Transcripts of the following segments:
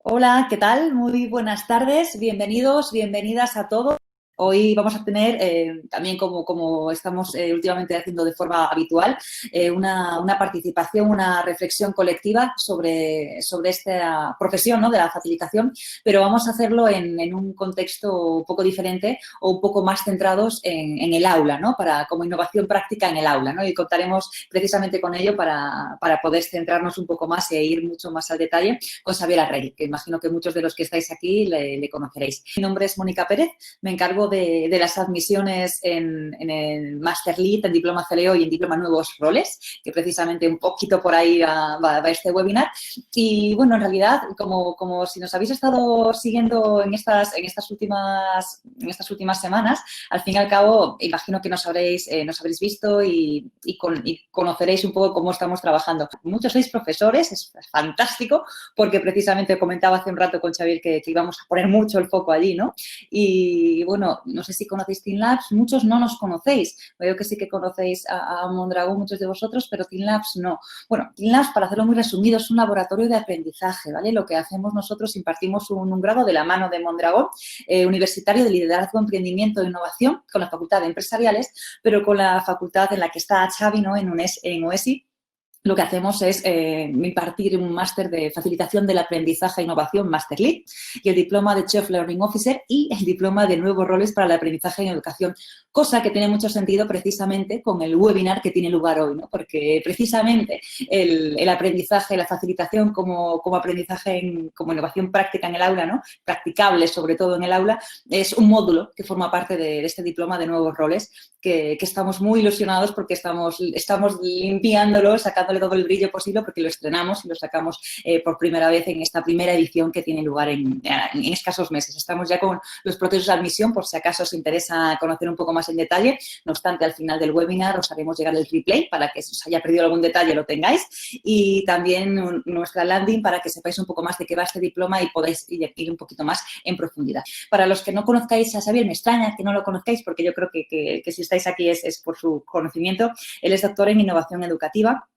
Hola, ¿qué tal? Muy buenas tardes, bienvenidos, bienvenidas a todos. Hoy vamos a tener, también como estamos últimamente haciendo de forma habitual, una participación, una reflexión colectiva sobre esta profesión, ¿no?, de la facilitación, pero vamos a hacerlo en un contexto un poco diferente o un poco más centrados en el aula, ¿no?, como innovación práctica en el aula, ¿no? Y contaremos precisamente con ello para poder centrarnos un poco más e ir mucho más al detalle con Xavier Arregui, que imagino que muchos de los que estáis aquí le conoceréis. Mi nombre es Mónica Pérez, me encargo de las admisiones en el Master Lead, en Diploma CLEO y en Diploma Nuevos Roles, que precisamente un poquito por ahí va este webinar. Y bueno, en realidad, como si nos habéis estado siguiendo en estas últimas semanas, al fin y al cabo, imagino que nos habréis visto y conoceréis un poco cómo estamos trabajando. Muchos sois profesores, es fantástico, porque precisamente comentaba hace un rato con Xavier que íbamos a poner mucho el foco allí, ¿no? Y bueno, no sé si conocéis Team Labs, muchos no nos conocéis. Veo que sí que conocéis a Mondragón, muchos de vosotros, pero Team Labs no. Bueno, Team Labs, para hacerlo muy resumido, es un laboratorio de aprendizaje, ¿vale? Lo que hacemos nosotros, impartimos un grado de la mano de Mondragón, universitario de liderazgo, emprendimiento e innovación, con la Facultad de Empresariales, pero con la facultad en la que está Xavi, ¿no?, en OESI. Lo que hacemos es impartir un máster de facilitación del aprendizaje e innovación, Master Lead, y el diploma de Chief Learning Officer y el diploma de nuevos roles para el aprendizaje en educación, cosa que tiene mucho sentido precisamente con el webinar que tiene lugar hoy, ¿no? Porque precisamente el aprendizaje, la facilitación como aprendizaje, como innovación práctica en el aula, ¿no?, practicable sobre todo en el aula, es un módulo que forma parte de este diploma de nuevos roles, que estamos muy ilusionados porque estamos limpiándolo, sacándole todo el brillo posible, porque lo estrenamos y lo sacamos por primera vez en esta primera edición que tiene lugar en escasos meses. Estamos ya con los procesos de admisión, por si acaso os interesa conocer un poco más en detalle. No obstante, al final del webinar os haremos llegar el replay para que si os haya perdido algún detalle lo tengáis, y también nuestra landing para que sepáis un poco más de qué va este diploma y podáis ir un poquito más en profundidad. Para los que no conozcáis a Xavier, me extraña que no lo conozcáis, porque yo creo que si estáis aquí es por su conocimiento. Él es doctor en innovación educativa.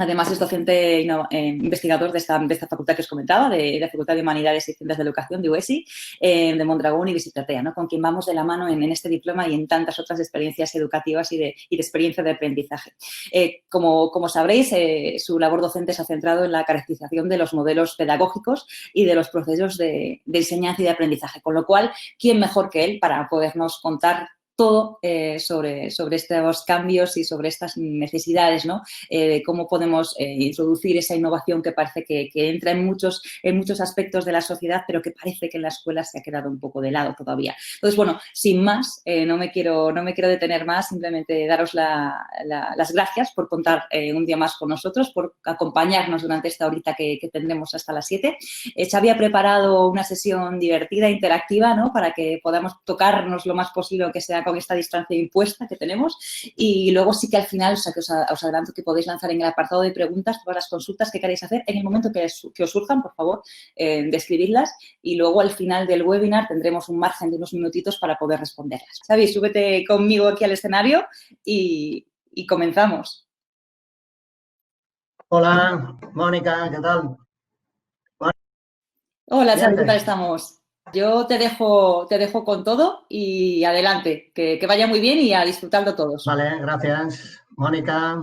Además, es docente investigador de esta facultad que os comentaba, de la Facultad de Humanidades y Ciencias de Educación de UESI, de Mondragón Universitatea, ¿no?, con quien vamos de la mano en este diploma y en tantas otras experiencias educativas y de experiencia de aprendizaje. Como sabréis, su labor docente se ha centrado en la caracterización de los modelos pedagógicos y de los procesos de enseñanza y de aprendizaje, con lo cual, ¿quién mejor que él para podernos contar todo sobre estos cambios y sobre estas necesidades, ¿no?, de cómo podemos introducir esa innovación que parece que entra en muchos aspectos de la sociedad, pero que parece que en la escuela se ha quedado un poco de lado todavía. Entonces, bueno, sin más, no me quiero detener más, simplemente daros las gracias por contar un día más con nosotros, por acompañarnos durante esta horita que tendremos hasta las 7. Xavi ha preparado una sesión divertida, interactiva, ¿no?, para que podamos tocarnos lo más posible, aunque sea con esta distancia impuesta que tenemos, y luego sí que al final, o sea, que os adelanto que podéis lanzar en el apartado de preguntas todas las consultas que queráis hacer en el momento que os surjan, por favor, describidlas, y luego al final del webinar tendremos un margen de unos minutitos para poder responderlas. Xavi, súbete conmigo aquí al escenario y comenzamos. Hola, Mónica, ¿qué tal? Hola, Xavi, ¿qué tal estamos? Yo te dejo con todo y adelante, que vaya muy bien y a disfrutarlo todos. Vale, gracias. Mónica,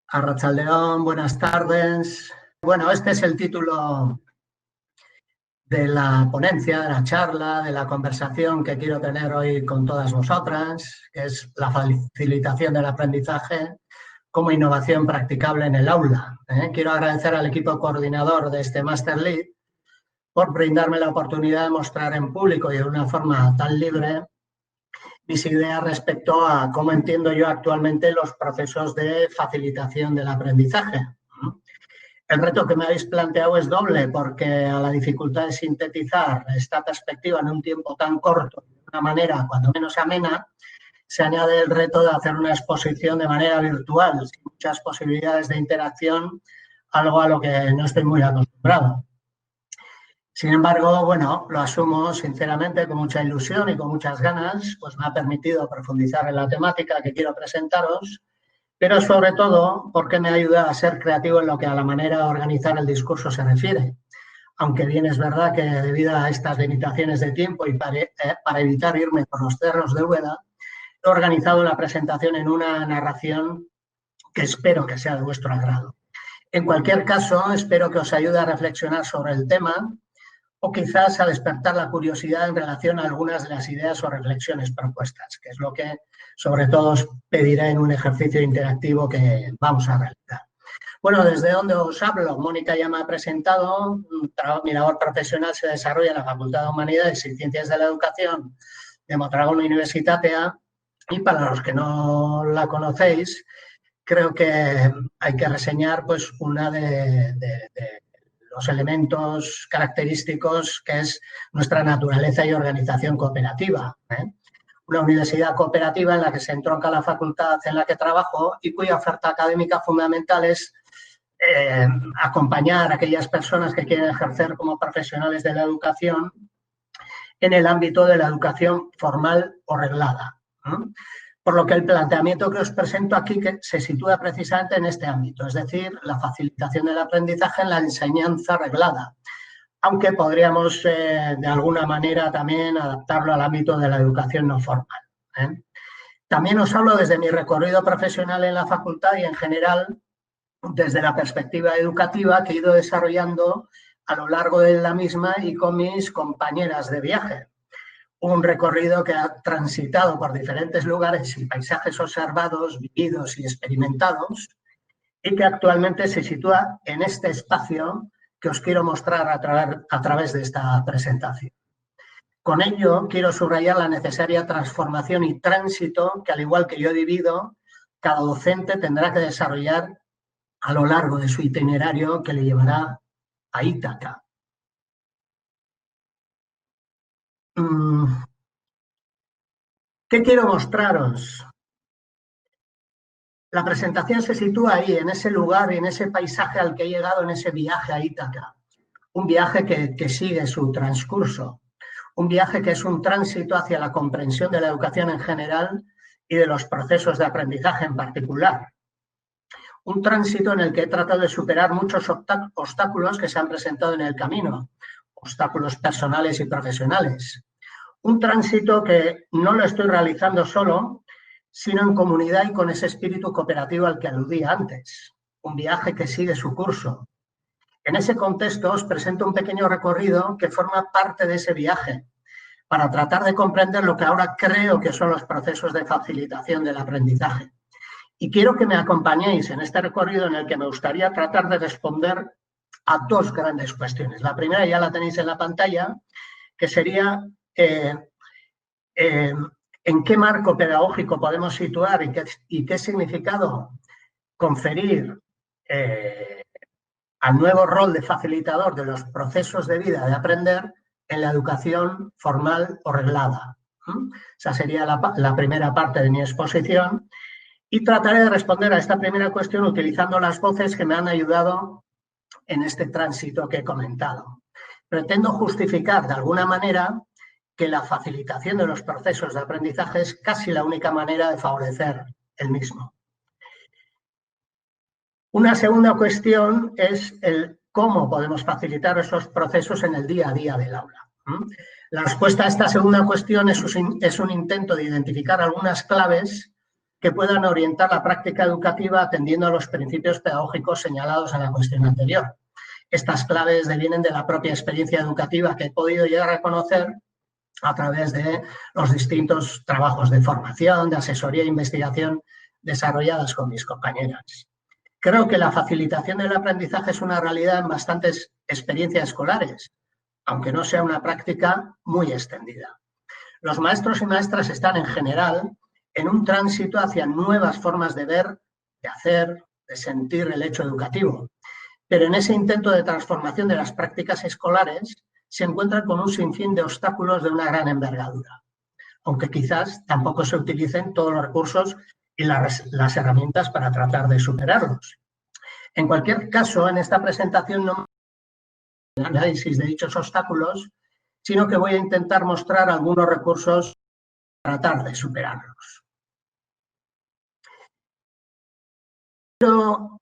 Arratsaldeon, buenas tardes. Bueno, este es el título de la ponencia, de la charla, de la conversación que quiero tener hoy con todas vosotras, que es la facilitación del aprendizaje como innovación practicable en el aula. Quiero agradecer al equipo coordinador de este Master Lead por brindarme la oportunidad de mostrar en público y de una forma tan libre mis ideas respecto a cómo entiendo yo actualmente los procesos de facilitación del aprendizaje. El reto que me habéis planteado es doble, porque a la dificultad de sintetizar esta perspectiva en un tiempo tan corto, de una manera cuando menos amena, se añade el reto de hacer una exposición de manera virtual, sin muchas posibilidades de interacción, algo a lo que no estoy muy acostumbrado. Sin embargo, bueno, lo asumo sinceramente con mucha ilusión y con muchas ganas, pues me ha permitido profundizar en la temática que quiero presentaros, pero sobre todo porque me ayuda a ser creativo en lo que a la manera de organizar el discurso se refiere, aunque bien es verdad que debido a estas limitaciones de tiempo y para evitar irme por los cerros de Úbeda, he organizado la presentación en una narración que espero que sea de vuestro agrado. En cualquier caso, espero que os ayude a reflexionar sobre el tema o quizás a despertar la curiosidad en relación a algunas de las ideas o reflexiones propuestas, que es lo que sobre todo os pediré en un ejercicio interactivo que vamos a realizar. Bueno, ¿desde dónde os hablo? Mónica ya me ha presentado. Mi labor profesional se desarrolla en la Facultad de Humanidades y Ciencias de la Educación de Mondragón Universitatea, y para los que no la conocéis, creo que hay que reseñar pues una de los elementos característicos que es nuestra naturaleza y organización cooperativa. Una universidad cooperativa en la que se entronca la facultad en la que trabajo y cuya oferta académica fundamental es acompañar a aquellas personas que quieren ejercer como profesionales de la educación en el ámbito de la educación formal o reglada. Por lo que el planteamiento que os presento aquí se sitúa precisamente en este ámbito, es decir, la facilitación del aprendizaje en la enseñanza reglada, aunque podríamos de alguna manera también adaptarlo al ámbito de la educación no formal. También os hablo desde mi recorrido profesional en la facultad y en general desde la perspectiva educativa que he ido desarrollando a lo largo de la misma y con mis compañeras de viaje. Un recorrido que ha transitado por diferentes lugares y paisajes observados, vividos y experimentados, y que actualmente se sitúa en este espacio que os quiero mostrar a través de esta presentación. Con ello, quiero subrayar la necesaria transformación y tránsito que, al igual que yo he vivido, cada docente tendrá que desarrollar a lo largo de su itinerario que le llevará a Ítaca. ¿Qué quiero mostraros? La presentación se sitúa ahí, en ese lugar y en ese paisaje al que he llegado en ese viaje a Ítaca. Un viaje que sigue su transcurso. Un viaje que es un tránsito hacia la comprensión de la educación en general y de los procesos de aprendizaje en particular. Un tránsito en el que he tratado de superar muchos obstáculos que se han presentado en el camino, obstáculos personales y profesionales. Un tránsito que no lo estoy realizando solo, sino en comunidad y con ese espíritu cooperativo al que aludía antes. Un viaje que sigue su curso. En ese contexto os presento un pequeño recorrido que forma parte de ese viaje, para tratar de comprender lo que ahora creo que son los procesos de facilitación del aprendizaje. Y quiero que me acompañéis en este recorrido en el que me gustaría tratar de responder a dos grandes cuestiones. La primera ya la tenéis en la pantalla, que sería en qué marco pedagógico podemos situar y qué significado conferir al nuevo rol de facilitador de los procesos de vida de aprender en la educación formal o reglada. Esa sería la primera parte de mi exposición y trataré de responder a esta primera cuestión utilizando las voces que me han ayudado en este tránsito que he comentado. Pretendo justificar de alguna manera que la facilitación de los procesos de aprendizaje es casi la única manera de favorecer el mismo. Una segunda cuestión es el cómo podemos facilitar esos procesos en el día a día del aula. La respuesta a esta segunda cuestión es un intento de identificar algunas claves que puedan orientar la práctica educativa atendiendo a los principios pedagógicos señalados en la cuestión anterior. Estas claves devienen de la propia experiencia educativa que he podido llegar a conocer a través de los distintos trabajos de formación, de asesoría e investigación desarrolladas con mis compañeras. Creo que la facilitación del aprendizaje es una realidad en bastantes experiencias escolares, aunque no sea una práctica muy extendida. Los maestros y maestras están en general en un tránsito hacia nuevas formas de ver, de hacer, de sentir el hecho educativo. Pero en ese intento de transformación de las prácticas escolares se encuentran con un sinfín de obstáculos de una gran envergadura, aunque quizás tampoco se utilicen todos los recursos y las herramientas para tratar de superarlos. En cualquier caso, en esta presentación no me análisis de dichos obstáculos, sino que voy a intentar mostrar algunos recursos para tratar de superarlos. Quiero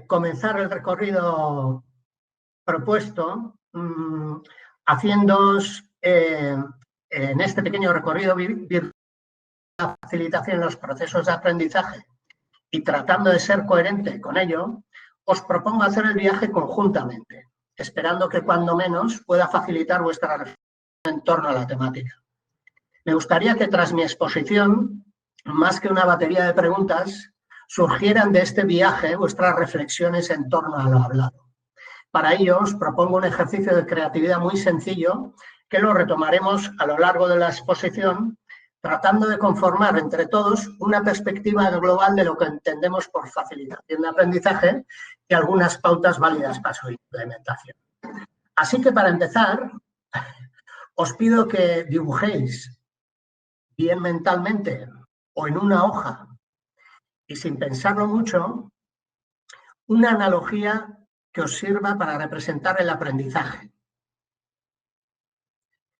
comenzar el recorrido propuesto haciéndoos en este pequeño recorrido la facilitación en los procesos de aprendizaje y tratando de ser coherente con ello, os propongo hacer el viaje conjuntamente, esperando que cuando menos pueda facilitar vuestra reflexión en torno a la temática. Me gustaría que tras mi exposición, más que una batería de preguntas, surgieran de este viaje vuestras reflexiones en torno a lo hablado. Para ello os propongo un ejercicio de creatividad muy sencillo que lo retomaremos a lo largo de la exposición, tratando de conformar entre todos una perspectiva global de lo que entendemos por facilitación de aprendizaje y algunas pautas válidas para su implementación. Así que para empezar, os pido que dibujéis bien mentalmente o en una hoja y sin pensarlo mucho, una analogía que os sirva para representar el aprendizaje.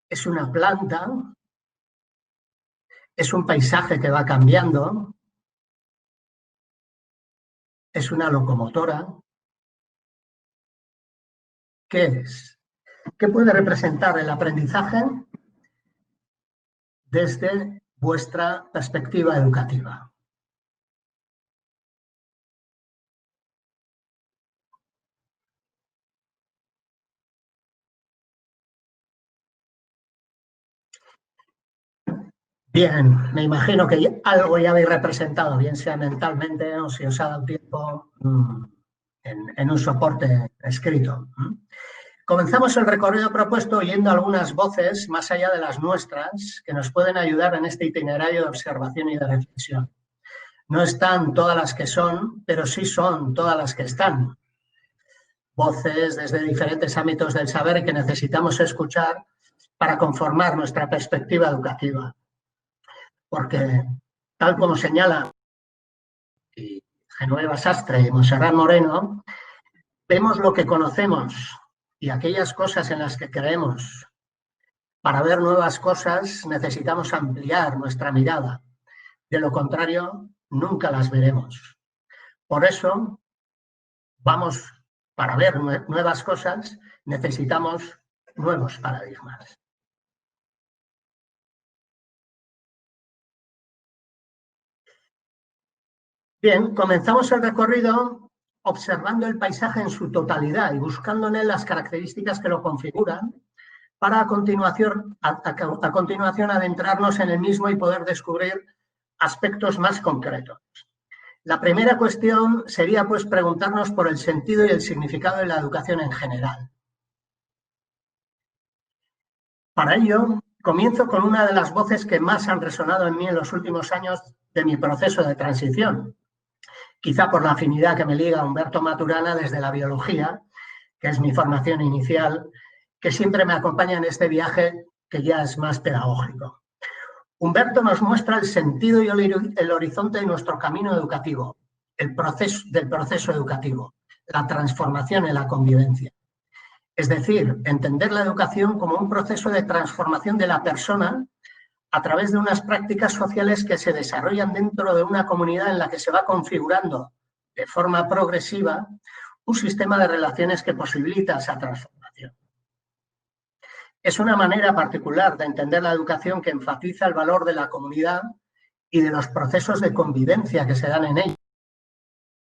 Es una planta, es un paisaje que va cambiando, es una locomotora. ¿Qué es? ¿Qué puede representar el aprendizaje desde vuestra perspectiva educativa? Bien, me imagino que algo ya habéis representado, bien sea mentalmente o si os ha dado tiempo en un soporte escrito. Comenzamos el recorrido propuesto oyendo algunas voces más allá de las nuestras que nos pueden ayudar en este itinerario de observación y de reflexión. No están todas las que son, pero sí son todas las que están. Voces desde diferentes ámbitos del saber que necesitamos escuchar para conformar nuestra perspectiva educativa. Porque, tal como señalan Genoveva Sastre y Montserrat Moreno, vemos lo que conocemos y aquellas cosas en las que creemos. Para ver nuevas cosas necesitamos ampliar nuestra mirada. De lo contrario, nunca las veremos. Por eso, para ver nuevas cosas, necesitamos nuevos paradigmas. Bien, comenzamos el recorrido observando el paisaje en su totalidad y buscando en él las características que lo configuran para a continuación adentrarnos en el mismo y poder descubrir aspectos más concretos. La primera cuestión sería, pues, preguntarnos por el sentido y el significado de la educación en general. Para ello, comienzo con una de las voces que más han resonado en mí en los últimos años de mi proceso de transición, quizá por la afinidad que me liga a Humberto Maturana desde la biología, que es mi formación inicial, que siempre me acompaña en este viaje que ya es más pedagógico. Humberto nos muestra el sentido y el horizonte de nuestro camino educativo, del proceso educativo, la transformación en la convivencia. Es decir, entender la educación como un proceso de transformación de la persona a través de unas prácticas sociales que se desarrollan dentro de una comunidad en la que se va configurando de forma progresiva un sistema de relaciones que posibilita esa transformación. Es una manera particular de entender la educación que enfatiza el valor de la comunidad y de los procesos de convivencia que se dan en ella.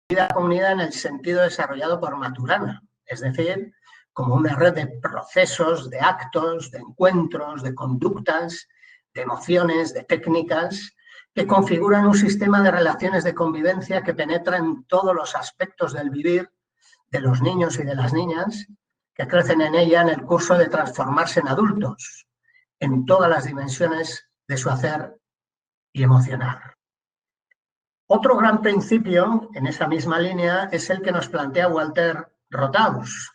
La comunidad en el sentido desarrollado por Maturana, es decir, como una red de procesos, de actos, de encuentros, de conductas, de emociones, de técnicas, que configuran un sistema de relaciones de convivencia que penetra en todos los aspectos del vivir de los niños y de las niñas que crecen en ella en el curso de transformarse en adultos, en todas las dimensiones de su hacer y emocionar. Otro gran principio en esa misma línea es el que nos plantea Walter Rothaus,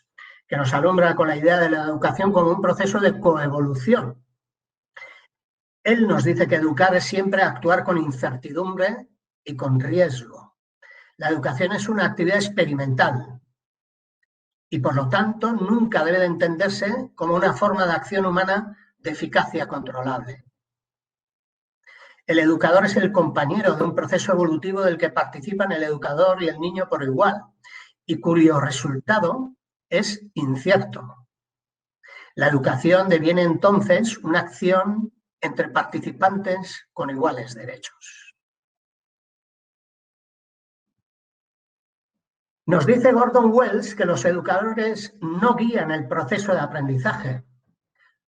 que nos alumbra con la idea de la educación como un proceso de coevolución. Él nos dice que educar es siempre actuar con incertidumbre y con riesgo. La educación es una actividad experimental y, por lo tanto, nunca debe de entenderse como una forma de acción humana de eficacia controlable. El educador es el compañero de un proceso evolutivo del que participan el educador y el niño por igual y cuyo resultado es incierto. La educación deviene entonces una acción entre participantes con iguales derechos. Nos dice Gordon Wells que los educadores no guían el proceso de aprendizaje,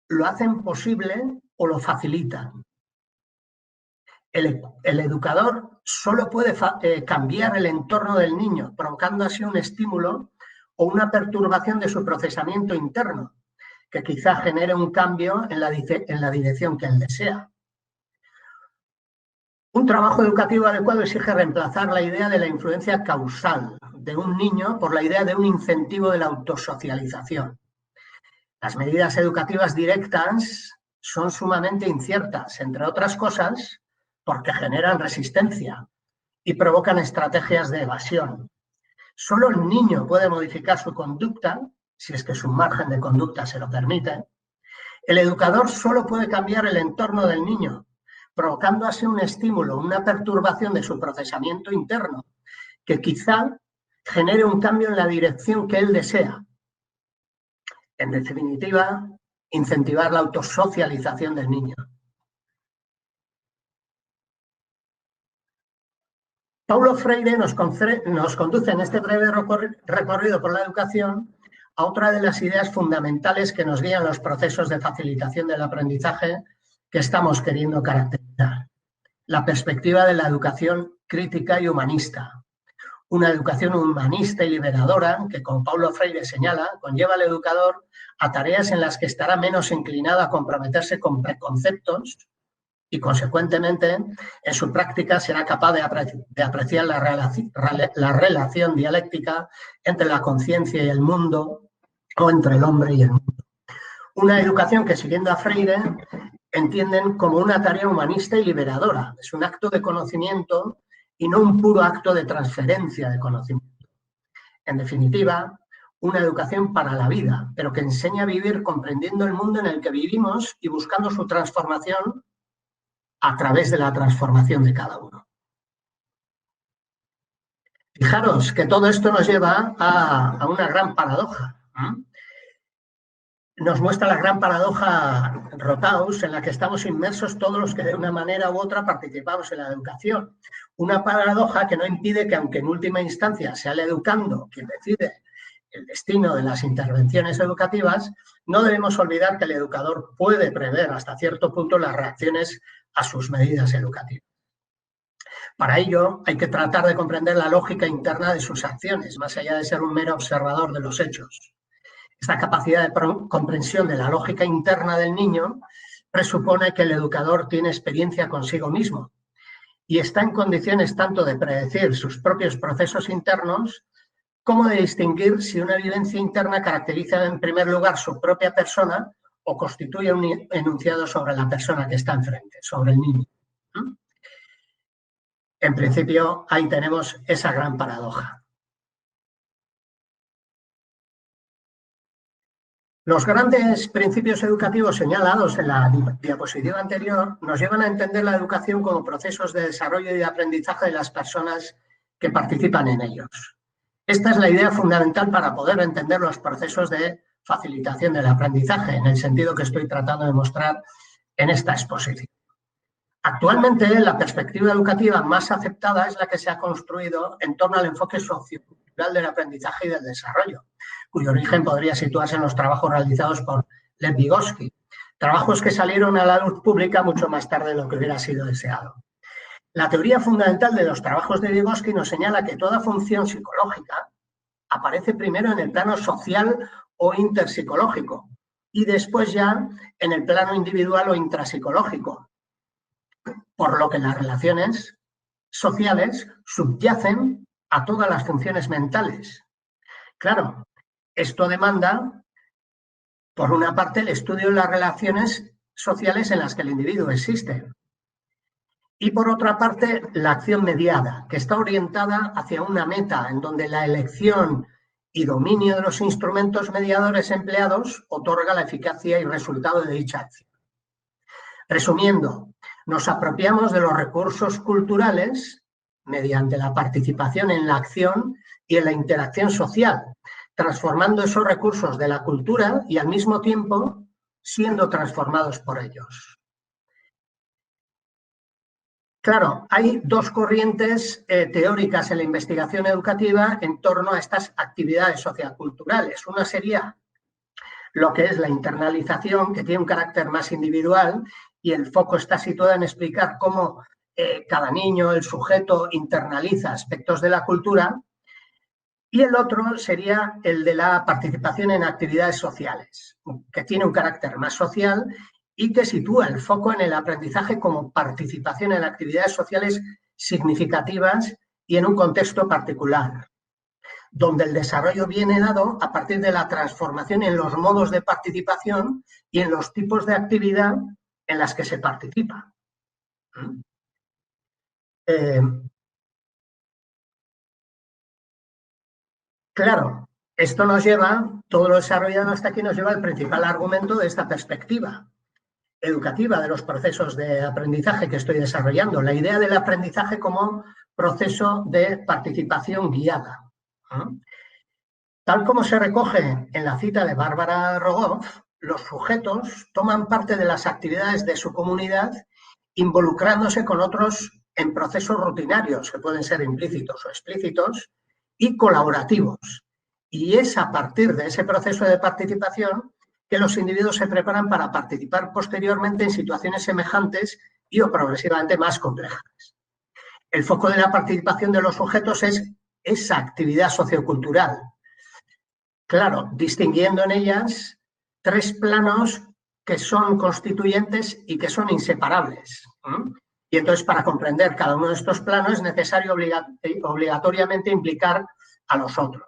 lo hacen posible o lo facilitan. El educador solo puede cambiar el entorno del niño, provocando así un estímulo o una perturbación de su procesamiento interno, que quizá genere un cambio en la dirección que él desea. Un trabajo educativo adecuado exige reemplazar la idea de la influencia causal de un niño por la idea de un incentivo de la autosocialización. Las medidas educativas directas son sumamente inciertas, entre otras cosas, porque generan resistencia y provocan estrategias de evasión. Solo el niño puede modificar su conducta, si es que su margen de conducta se lo permite. El educador solo puede cambiar el entorno del niño, provocando así un estímulo, una perturbación de su procesamiento interno, que quizá genere un cambio en la dirección que él desea. En definitiva, incentivar la autosocialización del niño. Paulo Freire nos conduce en este breve recorrido por la educación a otra de las ideas fundamentales que nos guían los procesos de facilitación del aprendizaje que estamos queriendo caracterizar. La perspectiva de la educación crítica y humanista. Una educación humanista y liberadora que, como Paulo Freire señala, conlleva al educador a tareas en las que estará menos inclinado a comprometerse con preconceptos y, consecuentemente, en su práctica será capaz de apreciar la relación dialéctica entre la conciencia y el mundo, o entre el hombre y el mundo. Una educación que, siguiendo a Freire, entienden como una tarea humanista y liberadora. Es un acto de conocimiento y no un puro acto de transferencia de conocimiento. En definitiva, una educación para la vida, pero que enseña a vivir comprendiendo el mundo en el que vivimos y buscando su transformación a través de la transformación de cada uno. Fijaros que todo esto nos lleva a una gran paradoja. Nos muestra la gran paradoja Rothaus, en la que estamos inmersos todos los que de una manera u otra participamos en la educación. Una paradoja que no impide que, aunque en última instancia sea el educando quien decide el destino de las intervenciones educativas, no debemos olvidar que el educador puede prever hasta cierto punto las reacciones a sus medidas educativas. Para ello, hay que tratar de comprender la lógica interna de sus acciones, más allá de ser un mero observador de los hechos. Esta capacidad de comprensión de la lógica interna del niño presupone que el educador tiene experiencia consigo mismo y está en condiciones tanto de predecir sus propios procesos internos como de distinguir si una vivencia interna caracteriza en primer lugar su propia persona o constituye un enunciado sobre la persona que está enfrente, sobre el niño. En principio, ahí tenemos esa gran paradoja. Los grandes principios educativos señalados en la diapositiva anterior nos llevan a entender la educación como procesos de desarrollo y de aprendizaje de las personas que participan en ellos. Esta es la idea fundamental para poder entender los procesos de facilitación del aprendizaje, en el sentido que estoy tratando de mostrar en esta exposición. Actualmente, la perspectiva educativa más aceptada es la que se ha construido en torno al enfoque sociocultural del aprendizaje y del desarrollo, cuyo origen podría situarse en los trabajos realizados por Lev Vygotsky, trabajos que salieron a la luz pública mucho más tarde de lo que hubiera sido deseado. La teoría fundamental de los trabajos de Vygotsky nos señala que toda función psicológica aparece primero en el plano social o interpsicológico y después ya en el plano individual o intrapsicológico, por lo que las relaciones sociales subyacen a todas las funciones mentales. Claro, esto demanda, por una parte, el estudio de las relaciones sociales en las que el individuo existe y, por otra parte, la acción mediada, que está orientada hacia una meta en donde la elección y dominio de los instrumentos mediadores empleados otorga la eficacia y resultado de dicha acción. Resumiendo, nos apropiamos de los recursos culturales mediante la participación en la acción y en la interacción social, transformando esos recursos de la cultura y al mismo tiempo siendo transformados por ellos. Claro, hay dos corrientes teóricas en la investigación educativa en torno a estas actividades socioculturales. Una sería lo que es la internalización, que tiene un carácter más individual, y el foco está situado en explicar cómo cada niño, el sujeto, internaliza aspectos de la cultura. Y el otro sería el de la participación en actividades sociales, que tiene un carácter más social y que sitúa el foco en el aprendizaje como participación en actividades sociales significativas y en un contexto particular, donde el desarrollo viene dado a partir de la transformación en los modos de participación y en los tipos de actividad en las que se participa. Claro, esto nos lleva, todo lo desarrollado hasta aquí nos lleva al principal argumento de esta perspectiva educativa de los procesos de aprendizaje que estoy desarrollando, la idea del aprendizaje como proceso de participación guiada. Tal como se recoge en la cita de Bárbara Rogoff, los sujetos toman parte de las actividades de su comunidad involucrándose con otros en procesos rutinarios, que pueden ser implícitos o explícitos, y colaborativos. Y es a partir de ese proceso de participación que los individuos se preparan para participar posteriormente en situaciones semejantes y o progresivamente más complejas. El foco de la participación de los sujetos es esa actividad sociocultural. Claro, distinguiendo en ellas tres planos que son constituyentes y que son inseparables. Y entonces, para comprender cada uno de estos planos es necesario obligatoriamente implicar a los otros.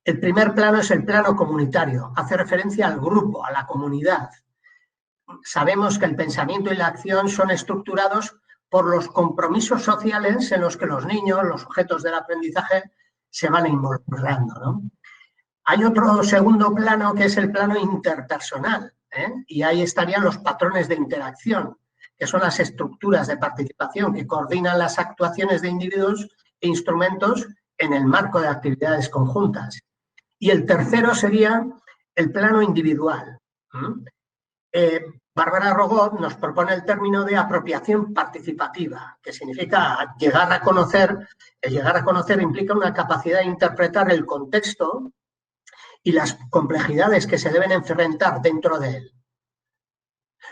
El primer plano es el plano comunitario, hace referencia al grupo, a la comunidad. Sabemos que el pensamiento y la acción son estructurados por los compromisos sociales en los que los niños, los sujetos del aprendizaje, se van involucrando, ¿no? Hay otro segundo plano que es el plano interpersonal, y ahí estarían los patrones de interacción, que son las estructuras de participación que coordinan las actuaciones de individuos e instrumentos en el marco de actividades conjuntas. Y el tercero sería el plano individual. Bárbara Rogoff nos propone el término de apropiación participativa, que significa llegar a conocer. El llegar a conocer implica una capacidad de interpretar el contexto y las complejidades que se deben enfrentar dentro de él.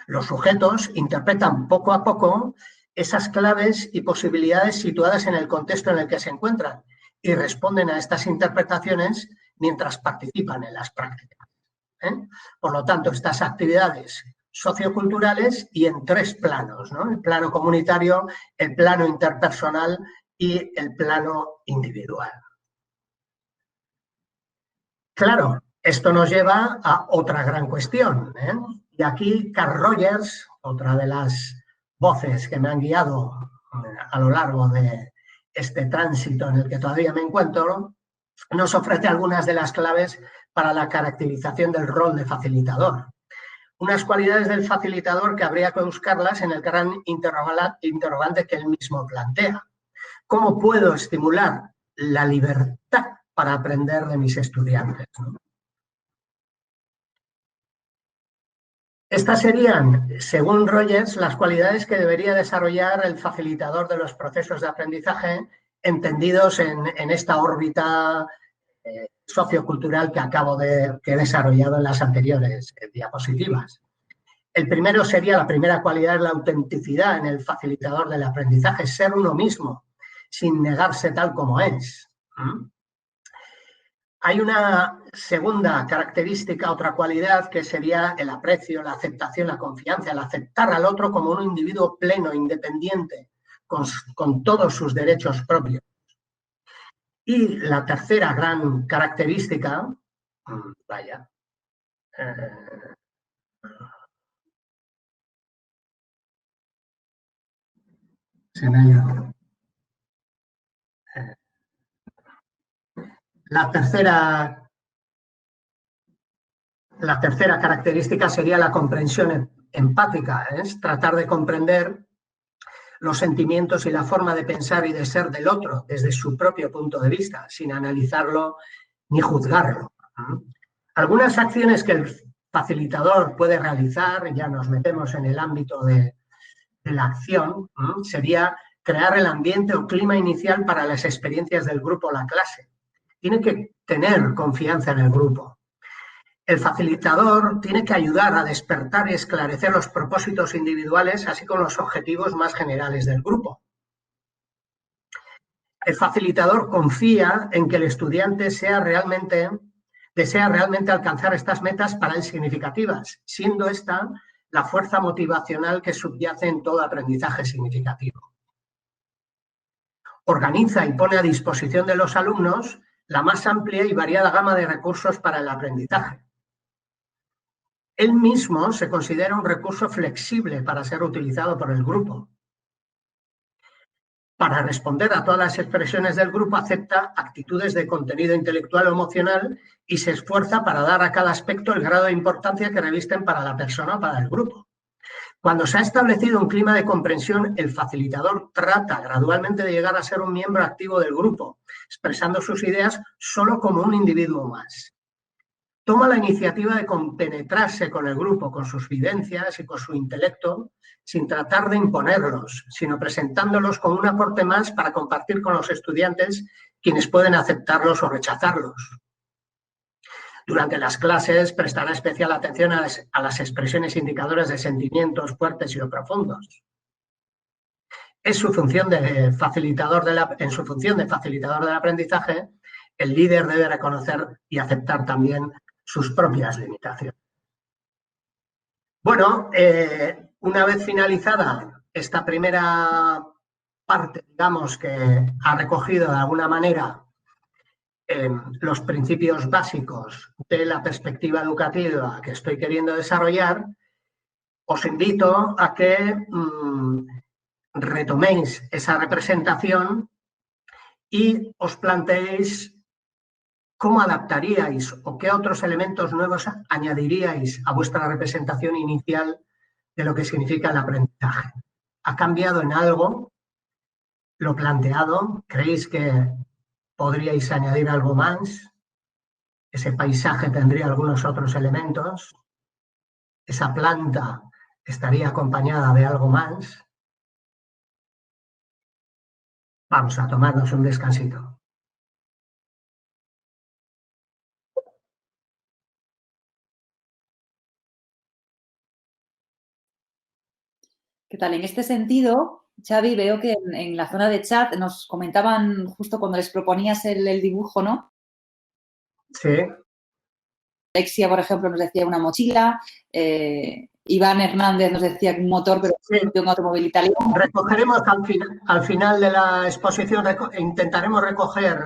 Los sujetos interpretan poco a poco esas claves y posibilidades situadas en el contexto en el que se encuentran y responden a estas interpretaciones mientras participan en las prácticas. Por lo tanto, estas actividades socioculturales y en tres planos, ¿no? El plano comunitario, el plano interpersonal y el plano individual. Claro, esto nos lleva a otra gran cuestión, Y aquí Carl Rogers, otra de las voces que me han guiado a lo largo de este tránsito en el que todavía me encuentro, nos ofrece algunas de las claves para la caracterización del rol de facilitador. Unas cualidades del facilitador que habría que buscarlas en el gran interrogante que él mismo plantea. ¿Cómo puedo estimular la libertad para aprender de mis estudiantes? Estas serían, según Rogers, las cualidades que debería desarrollar el facilitador de los procesos de aprendizaje entendidos en esta órbita sociocultural que he desarrollado en las anteriores diapositivas. El primero sería, la primera cualidad es la autenticidad en el facilitador del aprendizaje, ser uno mismo, sin negarse tal como es. Hay una segunda característica, otra cualidad, que sería el aprecio, la aceptación, la confianza, el aceptar al otro como un individuo pleno, independiente, con todos sus derechos propios. Y la tercera gran característica, se me ha ido. La tercera característica sería la comprensión empática, es tratar de comprender los sentimientos y la forma de pensar y de ser del otro desde su propio punto de vista, sin analizarlo ni juzgarlo. Algunas acciones que el facilitador puede realizar, ya nos metemos en el ámbito de la acción, sería crear el ambiente o clima inicial para las experiencias del grupo o la clase. Tiene que tener confianza en el grupo. El facilitador tiene que ayudar a despertar y esclarecer los propósitos individuales, así como los objetivos más generales del grupo. El facilitador confía en que el estudiante desea realmente alcanzar estas metas para él significativas, siendo esta la fuerza motivacional que subyace en todo aprendizaje significativo. Organiza y pone a disposición de los alumnos la más amplia y variada gama de recursos para el aprendizaje. Él mismo se considera un recurso flexible para ser utilizado por el grupo. Para responder a todas las expresiones del grupo, acepta actitudes de contenido intelectual o emocional y se esfuerza para dar a cada aspecto el grado de importancia que revisten para la persona o para el grupo. Cuando se ha establecido un clima de comprensión, el facilitador trata gradualmente de llegar a ser un miembro activo del grupo, expresando sus ideas solo como un individuo más. Toma la iniciativa de compenetrarse con el grupo, con sus vivencias y con su intelecto, sin tratar de imponerlos, sino presentándolos como un aporte más para compartir con los estudiantes, quienes pueden aceptarlos o rechazarlos. Durante las clases prestará especial atención a las expresiones indicadoras de sentimientos fuertes y o profundos. En su función de facilitador del aprendizaje, el líder debe reconocer y aceptar también sus propias limitaciones. Bueno, una vez finalizada esta primera parte, digamos, que ha recogido de alguna manera los principios básicos de la perspectiva educativa que estoy queriendo desarrollar, os invito a que retoméis esa representación y os planteéis cómo adaptaríais o qué otros elementos nuevos añadiríais a vuestra representación inicial de lo que significa el aprendizaje. ¿Ha cambiado en algo lo planteado? ¿Creéis que podríais añadir algo más? ¿Ese paisaje tendría algunos otros elementos? ¿Esa planta estaría acompañada de algo más? Vamos a tomarnos un descansito. ¿Qué tal? En este sentido, Xavi, veo que en la zona de chat nos comentaban justo cuando les proponías el dibujo, ¿no? Sí. Alexia, por ejemplo, nos decía una mochila, Iván Hernández nos decía un motor, pero sí, de un automóvil italiano. Recogeremos al final de la exposición, intentaremos recoger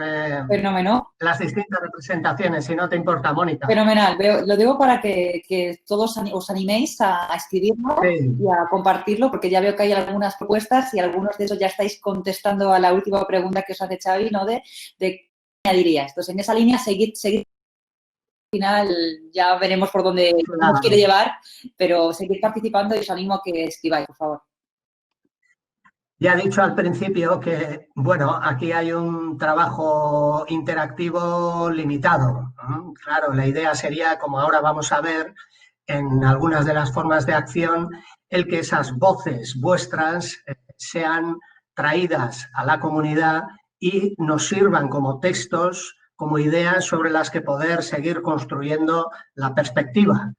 las distintas representaciones, si no te importa, Mónica. Fenomenal. Lo digo para que todos os animéis a escribirlo y a compartirlo, porque ya veo que hay algunas propuestas y algunos de esos ya estáis contestando a la última pregunta que os hace Xavi, ¿no? De qué añadirías. Entonces, en esa línea, seguid. Al final ya veremos por dónde nos quiere llevar, pero seguid participando y os animo a que escribáis, por favor. Ya he dicho al principio que, bueno, aquí hay un trabajo interactivo limitado. Claro, la idea sería, como ahora vamos a ver, en algunas de las formas de acción, el que esas voces vuestras sean traídas a la comunidad y nos sirvan como textos, como ideas sobre las que poder seguir construyendo la perspectiva.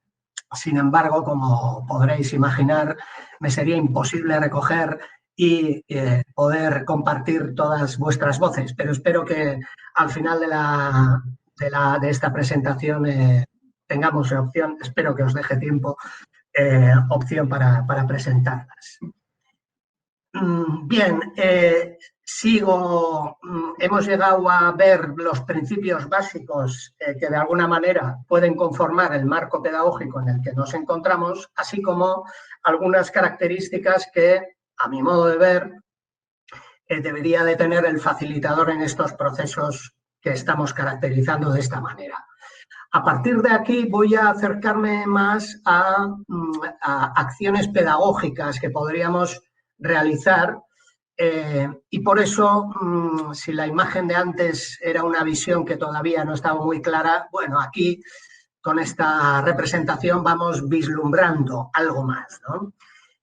Sin embargo, como podréis imaginar, me sería imposible recoger y poder compartir todas vuestras voces, pero espero que al final de esta presentación tengamos opción, espero que os deje tiempo, opción para presentarlas. Bien, sigo. Hemos llegado a ver los principios básicos que de alguna manera pueden conformar el marco pedagógico en el que nos encontramos, así como algunas características que, a mi modo de ver, debería de tener el facilitador en estos procesos que estamos caracterizando de esta manera. A partir de aquí voy a acercarme más a acciones pedagógicas que podríamos realizar Y por eso, si la imagen de antes era una visión que todavía no estaba muy clara, bueno, aquí con esta representación vamos vislumbrando algo más, ¿no?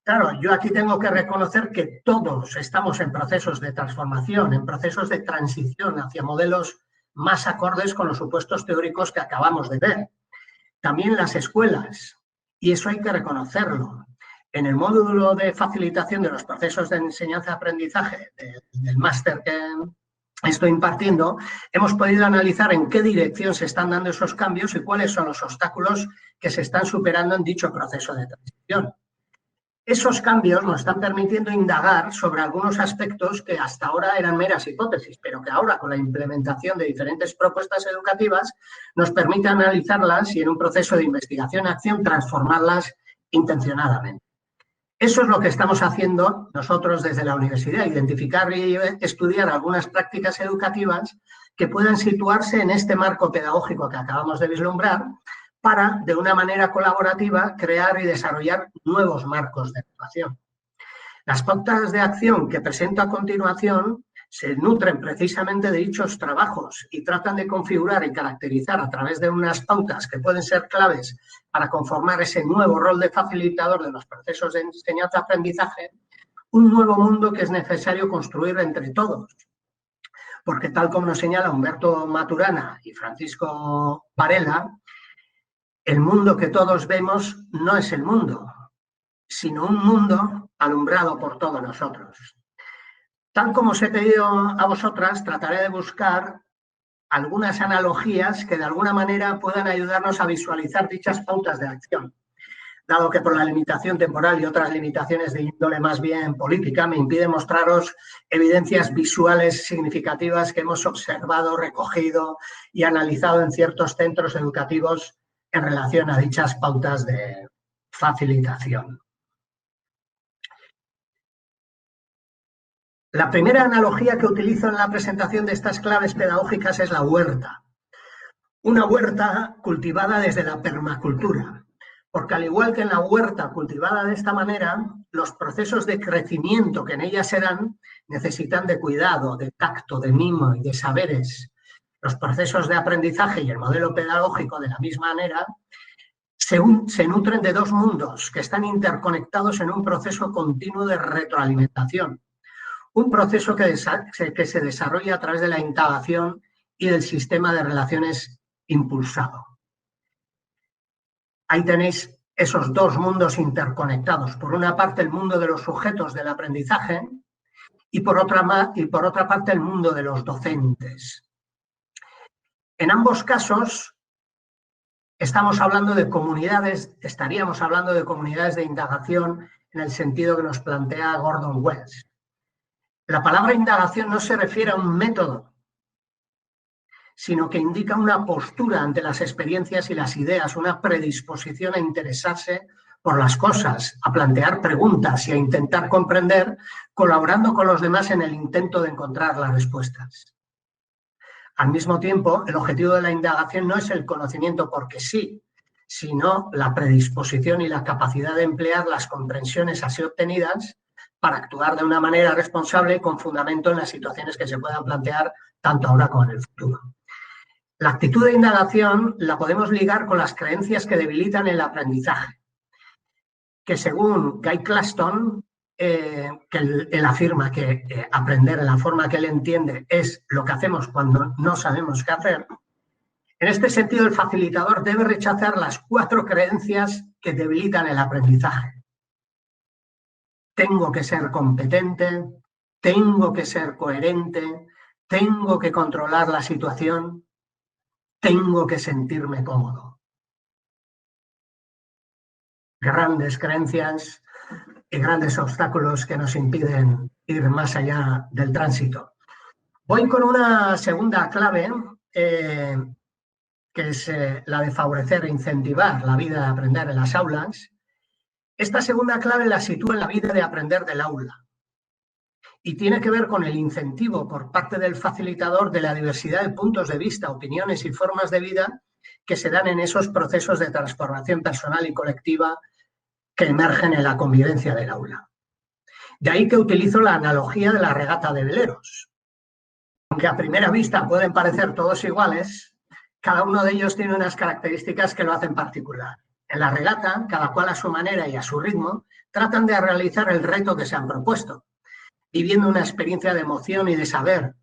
Claro, yo aquí tengo que reconocer que todos estamos en procesos de transformación, en procesos de transición hacia modelos más acordes con los supuestos teóricos que acabamos de ver. También las escuelas, y eso hay que reconocerlo. En el módulo de facilitación de los procesos de enseñanza-aprendizaje del máster que estoy impartiendo, hemos podido analizar en qué dirección se están dando esos cambios y cuáles son los obstáculos que se están superando en dicho proceso de transición. Esos cambios nos están permitiendo indagar sobre algunos aspectos que hasta ahora eran meras hipótesis, pero que ahora, con la implementación de diferentes propuestas educativas, nos permite analizarlas y en un proceso de investigación-acción transformarlas intencionadamente. Eso es lo que estamos haciendo nosotros desde la universidad, identificar y estudiar algunas prácticas educativas que puedan situarse en este marco pedagógico que acabamos de vislumbrar, para, de una manera colaborativa, crear y desarrollar nuevos marcos de actuación. Las pautas de acción que presento a continuación se nutren precisamente de dichos trabajos y tratan de configurar y caracterizar a través de unas pautas que pueden ser claves para conformar ese nuevo rol de facilitador de los procesos de enseñanza-aprendizaje, un nuevo mundo que es necesario construir entre todos. Porque tal como nos señala Humberto Maturana y Francisco Varela, el mundo que todos vemos no es el mundo, sino un mundo alumbrado por todos nosotros. Tal como os he pedido a vosotras, trataré de buscar algunas analogías que de alguna manera puedan ayudarnos a visualizar dichas pautas de acción. Dado que por la limitación temporal y otras limitaciones de índole más bien política me impide mostraros evidencias visuales significativas que hemos observado, recogido y analizado en ciertos centros educativos en relación a dichas pautas de facilitación. La primera analogía que utilizo en la presentación de estas claves pedagógicas es la huerta. Una huerta cultivada desde la permacultura, porque al igual que en la huerta cultivada de esta manera, los procesos de crecimiento que en ella se dan necesitan de cuidado, de tacto, de mimo y de saberes. Los procesos de aprendizaje y el modelo pedagógico de la misma manera se nutren de dos mundos que están interconectados en un proceso continuo de retroalimentación. Un proceso que se desarrolla a través de la indagación y del sistema de relaciones impulsado. Ahí tenéis esos dos mundos interconectados. Por una parte, el mundo de los sujetos del aprendizaje y por otra parte, el mundo de los docentes. En ambos casos, estaríamos hablando de comunidades de indagación en el sentido que nos plantea Gordon Wells. La palabra indagación no se refiere a un método, sino que indica una postura ante las experiencias y las ideas, una predisposición a interesarse por las cosas, a plantear preguntas y a intentar comprender, colaborando con los demás en el intento de encontrar las respuestas. Al mismo tiempo, el objetivo de la indagación no es el conocimiento porque sí, sino la predisposición y la capacidad de emplear las comprensiones así obtenidas para actuar de una manera responsable con fundamento en las situaciones que se puedan plantear tanto ahora como en el futuro. La actitud de indagación la podemos ligar con las creencias que debilitan el aprendizaje, que según Guy Claston, que él afirma que aprender en la forma que él entiende es lo que hacemos cuando no sabemos qué hacer. En este sentido, el facilitador debe rechazar las 4 creencias que debilitan el aprendizaje. Tengo que ser competente, tengo que ser coherente, tengo que controlar la situación, tengo que sentirme cómodo. Grandes creencias y grandes obstáculos que nos impiden ir más allá del tránsito. Voy con una segunda clave, que es la de favorecer e incentivar la vida de aprender en las aulas. Esta segunda clave la sitúa en la vida de aprender del aula y tiene que ver con el incentivo por parte del facilitador de la diversidad de puntos de vista, opiniones y formas de vida que se dan en esos procesos de transformación personal y colectiva que emergen en la convivencia del aula. De ahí que utilizo la analogía de la regata de veleros. Aunque a primera vista pueden parecer todos iguales, cada uno de ellos tiene unas características que lo hacen particular. En la regata, cada cual a su manera y a su ritmo, tratan de realizar el reto que se han propuesto, viviendo una experiencia de emoción y de saber,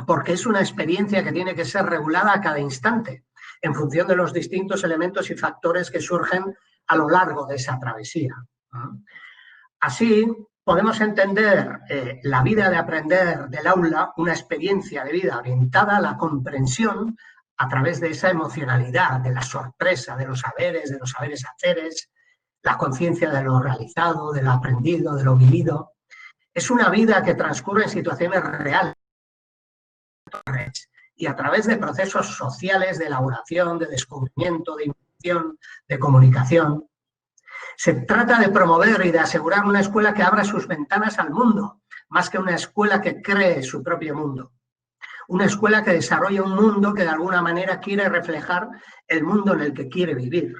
porque es una experiencia que tiene que ser regulada a cada instante, en función de los distintos elementos y factores que surgen a lo largo de esa travesía. Así, podemos entender la vida de aprender del aula, una experiencia de vida orientada a la comprensión a través de esa emocionalidad, de la sorpresa, de los saberes haceres, la conciencia de lo realizado, de lo aprendido, de lo vivido. Es una vida que transcurre en situaciones reales y a través de procesos sociales de elaboración, de descubrimiento, de invención, de comunicación. Se trata de promover y de asegurar una escuela que abra sus ventanas al mundo, más que una escuela que cree su propio mundo. Una escuela que desarrolla un mundo que de alguna manera quiere reflejar el mundo en el que quiere vivir.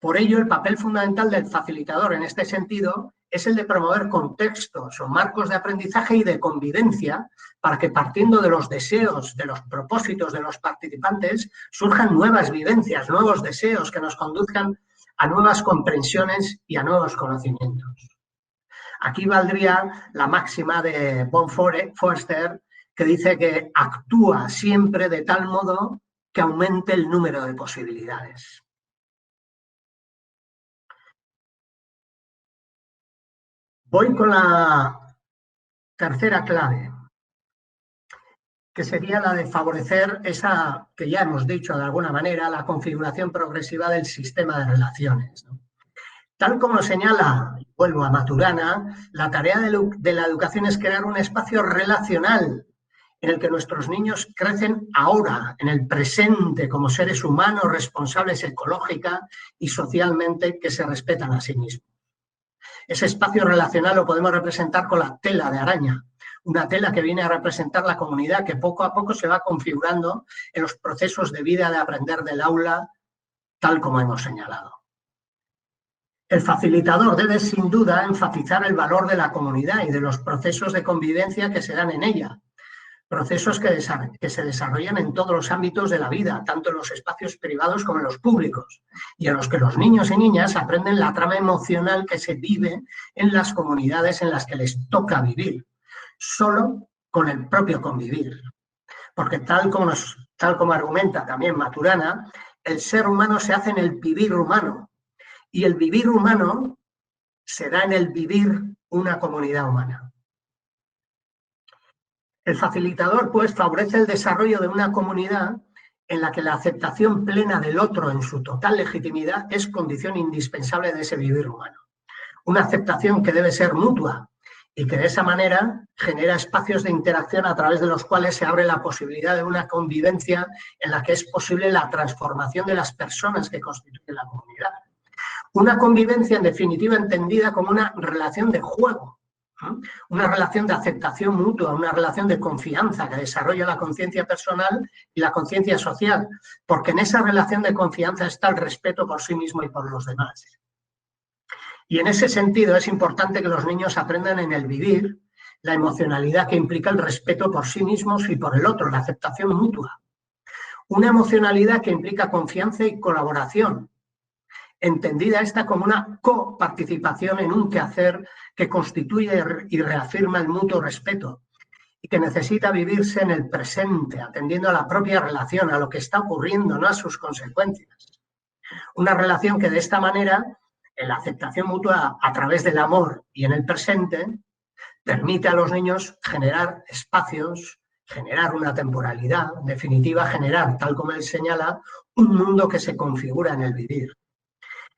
Por ello, el papel fundamental del facilitador en este sentido es el de promover contextos o marcos de aprendizaje y de convivencia para que, partiendo de los deseos, de los propósitos de los participantes, surjan nuevas vivencias, nuevos deseos que nos conduzcan a nuevas comprensiones y a nuevos conocimientos. Aquí valdría la máxima de von Foerster, que dice que actúa siempre de tal modo que aumente el número de posibilidades. Voy con la tercera clave, que sería la de favorecer esa, que ya hemos dicho de alguna manera, la configuración progresiva del sistema de relaciones, ¿no? Tal como señala, vuelvo a Maturana, la tarea de la educación es crear un espacio relacional en el que nuestros niños crecen ahora, en el presente, como seres humanos responsables ecológica y socialmente que se respetan a sí mismos. Ese espacio relacional lo podemos representar con la tela de araña, una tela que viene a representar la comunidad que poco a poco se va configurando en los procesos de vida de aprender del aula, tal como hemos señalado. El facilitador debe, sin duda, enfatizar el valor de la comunidad y de los procesos de convivencia que se dan en ella, procesos que se desarrollan en todos los ámbitos de la vida, tanto en los espacios privados como en los públicos, y en los que los niños y niñas aprenden la trama emocional que se vive en las comunidades en las que les toca vivir, solo con el propio convivir. Porque tal como argumenta también Maturana, el ser humano se hace en el vivir humano, y el vivir humano se da en el vivir una comunidad humana. El facilitador, pues, favorece el desarrollo de una comunidad en la que la aceptación plena del otro en su total legitimidad es condición indispensable de ese vivir humano. Una aceptación que debe ser mutua y que de esa manera genera espacios de interacción a través de los cuales se abre la posibilidad de una convivencia en la que es posible la transformación de las personas que constituyen la comunidad. Una convivencia, en definitiva, entendida como una relación de juego, una relación de aceptación mutua, una relación de confianza que desarrolla la conciencia personal y la conciencia social, porque en esa relación de confianza está el respeto por sí mismo y por los demás. Y en ese sentido es importante que los niños aprendan en el vivir la emocionalidad que implica el respeto por sí mismos y por el otro, la aceptación mutua. Una emocionalidad que implica confianza y colaboración, entendida esta como una coparticipación en un quehacer que constituye y reafirma el mutuo respeto y que necesita vivirse en el presente, atendiendo a la propia relación, a lo que está ocurriendo, no a sus consecuencias. Una relación que de esta manera, en la aceptación mutua a través del amor y en el presente, permite a los niños generar espacios, generar una temporalidad, en definitiva generar, tal como él señala, un mundo que se configura en el vivir.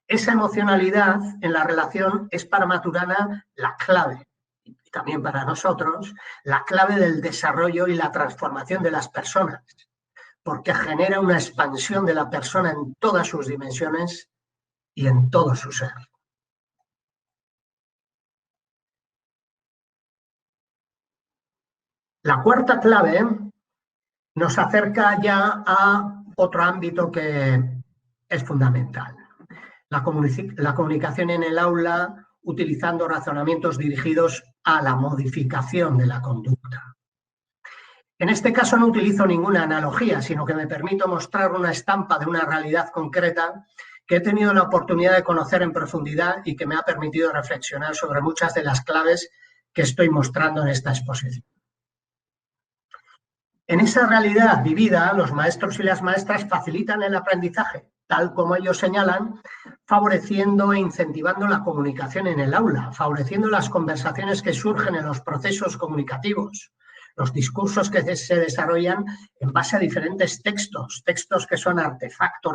Esa emocionalidad en la relación es para Maturana la clave, y también para nosotros, la clave del desarrollo y la transformación de las personas, porque genera una expansión de la persona en todas sus dimensiones y en todo su ser. La cuarta clave nos acerca ya a otro ámbito que es fundamental. La comunicación en el aula, utilizando razonamientos dirigidos a la modificación de la conducta. En este caso no utilizo ninguna analogía, sino que me permito mostrar una estampa de una realidad concreta que he tenido la oportunidad de conocer en profundidad y que me ha permitido reflexionar sobre muchas de las claves que estoy mostrando en esta exposición. En esa realidad vivida, los maestros y las maestras facilitan el aprendizaje, tal como ellos señalan, favoreciendo e incentivando la comunicación en el aula, favoreciendo las conversaciones que surgen en los procesos comunicativos, los discursos que se desarrollan en base a diferentes textos que son artefactos,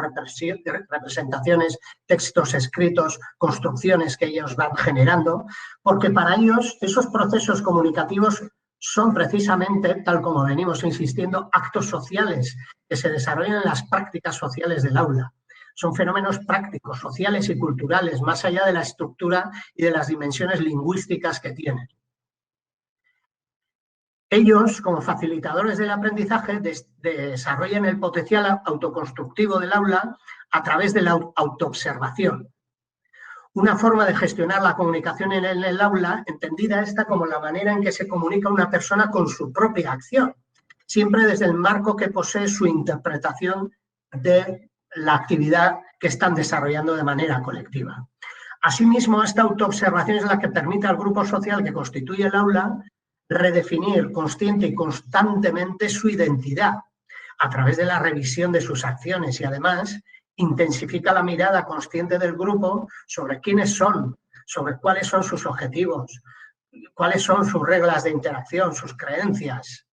representaciones, textos escritos, construcciones que ellos van generando, porque para ellos esos procesos comunicativos son precisamente, tal como venimos insistiendo, actos sociales que se desarrollan en las prácticas sociales del aula. Son fenómenos prácticos, sociales y culturales, más allá de la estructura y de las dimensiones lingüísticas que tienen. Ellos, como facilitadores del aprendizaje, desarrollan el potencial autoconstructivo del aula a través de la autoobservación. Una forma de gestionar la comunicación en el aula, entendida esta como la manera en que se comunica una persona con su propia acción, siempre desde el marco que posee su interpretación de la actividad que están desarrollando de manera colectiva. Asimismo, esta autoobservación es la que permite al grupo social que constituye el aula redefinir consciente y constantemente su identidad a través de la revisión de sus acciones y además intensifica la mirada consciente del grupo sobre quiénes son, sobre cuáles son sus objetivos, cuáles son sus reglas de interacción, sus creencias,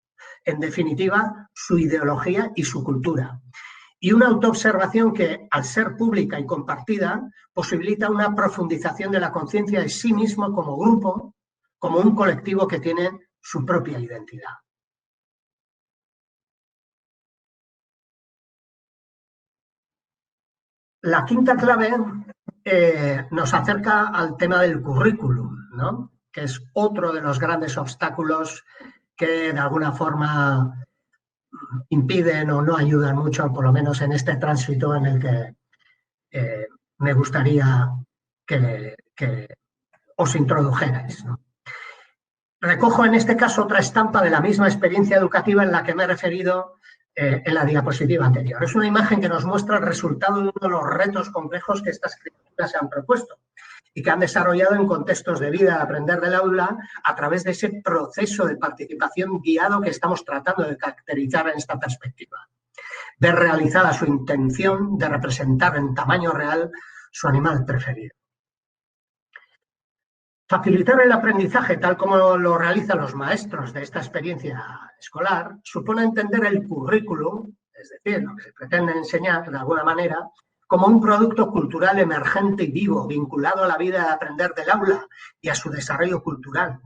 en definitiva, su ideología y su cultura. Y una autoobservación que, al ser pública y compartida, posibilita una profundización de la conciencia de sí mismo como grupo, como un colectivo que tiene su propia identidad. La quinta clave nos acerca al tema del currículum, ¿no? Que es otro de los grandes obstáculos que de alguna forma impiden o no ayudan mucho, por lo menos en este tránsito en el que me gustaría que os introdujerais, ¿no? Recojo en este caso otra estampa de la misma experiencia educativa en la que me he referido en la diapositiva anterior. Es una imagen que nos muestra el resultado de uno de los retos complejos que estas criaturas se han propuesto y que han desarrollado en contextos de vida, de aprender del aula, a través de ese proceso de participación guiado que estamos tratando de caracterizar en esta perspectiva. Ver realizada su intención de representar en tamaño real su animal preferido. Facilitar el aprendizaje, tal como lo realizan los maestros de esta experiencia escolar, supone entender el currículum, es decir, lo que se pretende enseñar de alguna manera, como un producto cultural emergente y vivo, vinculado a la vida de aprender del aula y a su desarrollo cultural.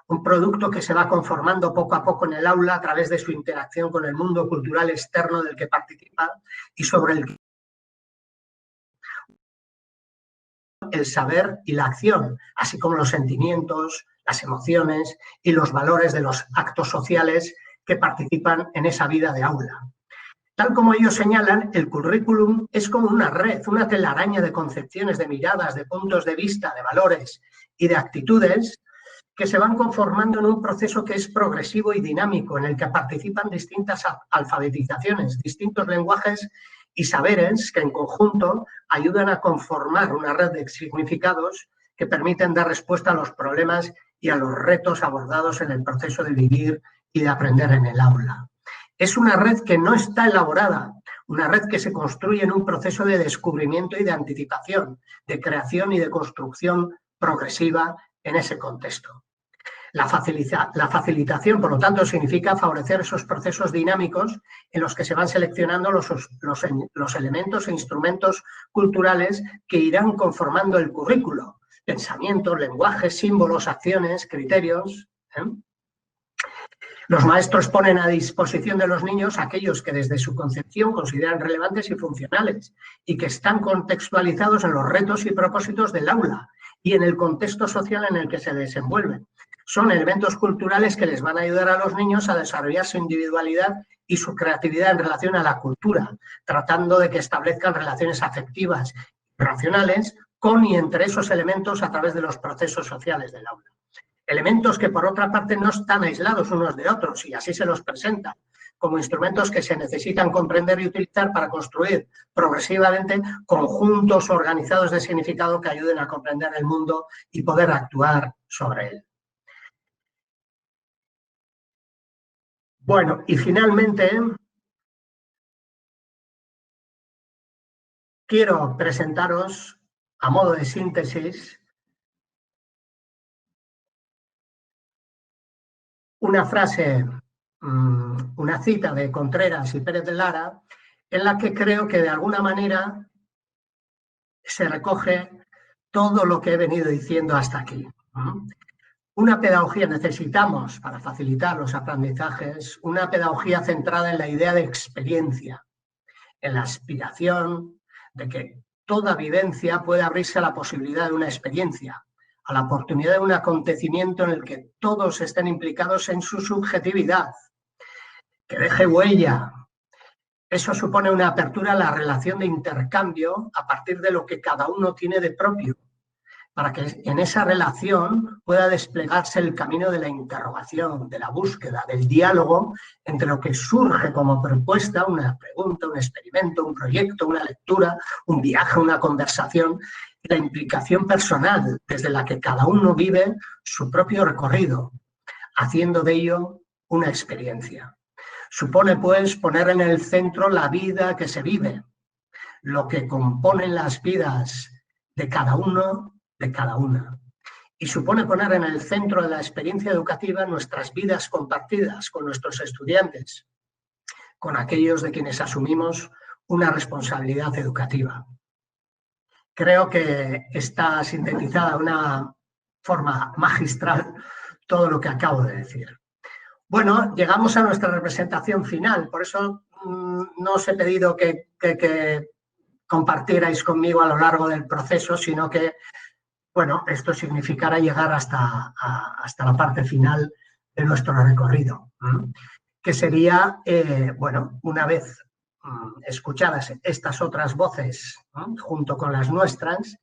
Un producto que se va conformando poco a poco en el aula a través de su interacción con el mundo cultural externo del que participa y sobre el saber y la acción, así como los sentimientos, las emociones y los valores de los actos sociales que participan en esa vida de aula. Tal como ellos señalan, el currículum es como una red, una telaraña de concepciones, de miradas, de puntos de vista, de valores y de actitudes que se van conformando en un proceso que es progresivo y dinámico, en el que participan distintas alfabetizaciones, distintos lenguajes y saberes que en conjunto ayudan a conformar una red de significados que permiten dar respuesta a los problemas y a los retos abordados en el proceso de vivir y de aprender en el aula. Es una red que no está elaborada, una red que se construye en un proceso de descubrimiento y de anticipación, de creación y de construcción progresiva en ese contexto. La facilitación, por lo tanto, significa favorecer esos procesos dinámicos en los que se van seleccionando los elementos e instrumentos culturales que irán conformando el currículo. Pensamientos, lenguajes, símbolos, acciones, criterios. Los maestros ponen a disposición de los niños aquellos que desde su concepción consideran relevantes y funcionales y que están contextualizados en los retos y propósitos del aula y en el contexto social en el que se desenvuelven. Son elementos culturales que les van a ayudar a los niños a desarrollar su individualidad y su creatividad en relación a la cultura, tratando de que establezcan relaciones afectivas y racionales con y entre esos elementos a través de los procesos sociales del aula. Elementos que, por otra parte, no están aislados unos de otros y así se los presenta, como instrumentos que se necesitan comprender y utilizar para construir progresivamente conjuntos organizados de significado que ayuden a comprender el mundo y poder actuar sobre él. Bueno, y finalmente quiero presentaros, a modo de síntesis, una frase, una cita de Contreras y Pérez de Lara, en la que creo que de alguna manera se recoge todo lo que he venido diciendo hasta aquí. Una pedagogía necesitamos, para facilitar los aprendizajes, una pedagogía centrada en la idea de experiencia, en la aspiración de que toda vivencia puede abrirse a la posibilidad de una experiencia, a la oportunidad de un acontecimiento en el que todos estén implicados en su subjetividad, que deje huella. Eso supone una apertura a la relación de intercambio a partir de lo que cada uno tiene de propio, para que en esa relación pueda desplegarse el camino de la interrogación, de la búsqueda, del diálogo entre lo que surge como propuesta, una pregunta, un experimento, un proyecto, una lectura, un viaje, una conversación, y la implicación personal desde la que cada uno vive su propio recorrido, haciendo de ello una experiencia. Supone, pues, poner en el centro la vida que se vive, lo que componen las vidas de cada uno, de cada una. Y supone poner en el centro de la experiencia educativa nuestras vidas compartidas con nuestros estudiantes, con aquellos de quienes asumimos una responsabilidad educativa. Creo que está sintetizada de una forma magistral todo lo que acabo de decir. Bueno, llegamos a nuestra representación final, por eso no os he pedido que compartierais conmigo a lo largo del proceso, sino que, bueno, esto significará llegar hasta la parte final de nuestro recorrido, que sería, bueno, una vez escuchadas estas otras voces, junto con las nuestras,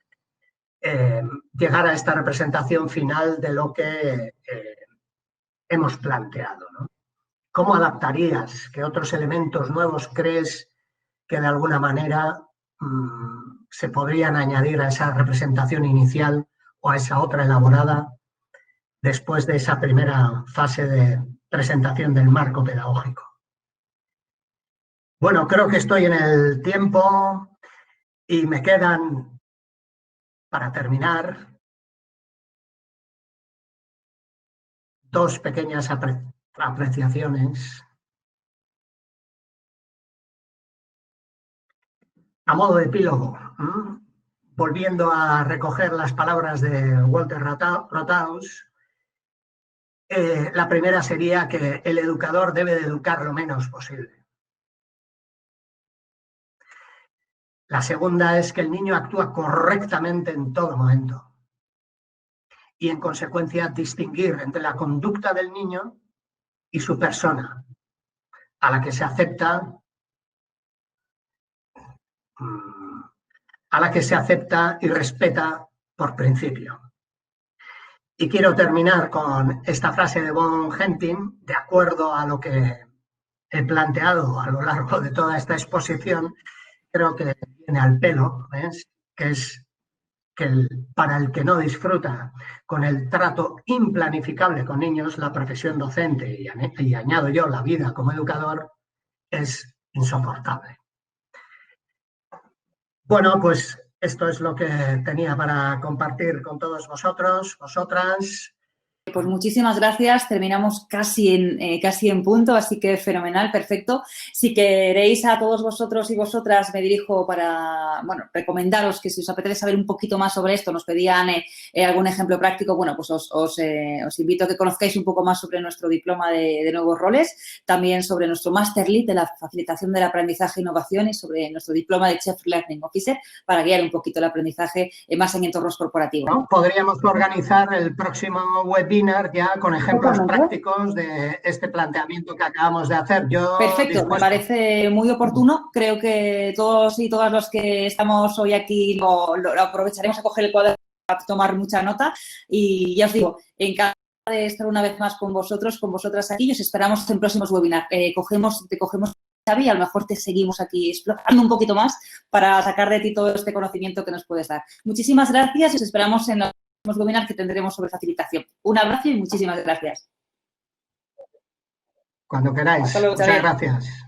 llegar a esta representación final de lo que hemos planteado, ¿no? ¿Cómo adaptarías? ¿Qué otros elementos nuevos crees que de alguna manera se podrían añadir a esa representación inicial o a esa otra elaborada después de esa primera fase de presentación del marco pedagógico? Bueno, creo que estoy en el tiempo y me quedan, para terminar, dos pequeñas apreciaciones. A modo de epílogo, volviendo a recoger las palabras de Walter Rothaus, la primera sería que el educador debe de educar lo menos posible. La segunda es que el niño actúa correctamente en todo momento. Y, en consecuencia, distinguir entre la conducta del niño y su persona, a la que se acepta y respeta por principio. Y quiero terminar con esta frase de Von Hentin, de acuerdo a lo que he planteado a lo largo de toda esta exposición. Creo que viene al pelo, ¿ves? Que es que para el que no disfruta con el trato implanificable con niños, la profesión docente, y añado yo la vida como educador, es insoportable. Bueno, pues esto es lo que tenía para compartir con todos vosotros, vosotras. Pues muchísimas gracias. Terminamos casi en punto, así que fenomenal, perfecto. Si queréis, a todos vosotros y vosotras me dirijo para, bueno, recomendaros que si os apetece saber un poquito más sobre esto, nos pedían algún ejemplo práctico, bueno, pues os invito a que conozcáis un poco más sobre nuestro diploma de nuevos roles, también sobre nuestro Master Lead de la facilitación del aprendizaje e innovación y sobre nuestro diploma de Chief Learning Officer para guiar un poquito el aprendizaje más en entornos corporativos. ¿No? Podríamos organizar el próximo webinar webinar ya con ejemplos prácticos de este planteamiento que acabamos de hacer. Yo Perfecto, dispuesto. Me parece muy oportuno. Creo que todos y todas los que estamos hoy aquí lo aprovecharemos a coger el cuaderno, a tomar mucha nota y ya os digo, encantada de estar una vez más con vosotros, con vosotras aquí y os esperamos en próximos webinars. Te cogemos, Xavi, y a lo mejor te seguimos aquí explorando un poquito más para sacar de ti todo este conocimiento que nos puedes dar. Muchísimas gracias y os esperamos en los próximos webinars que tendremos sobre facilitación. Un abrazo y muchísimas gracias. Cuando queráis. Hasta luego, Muchas gracias.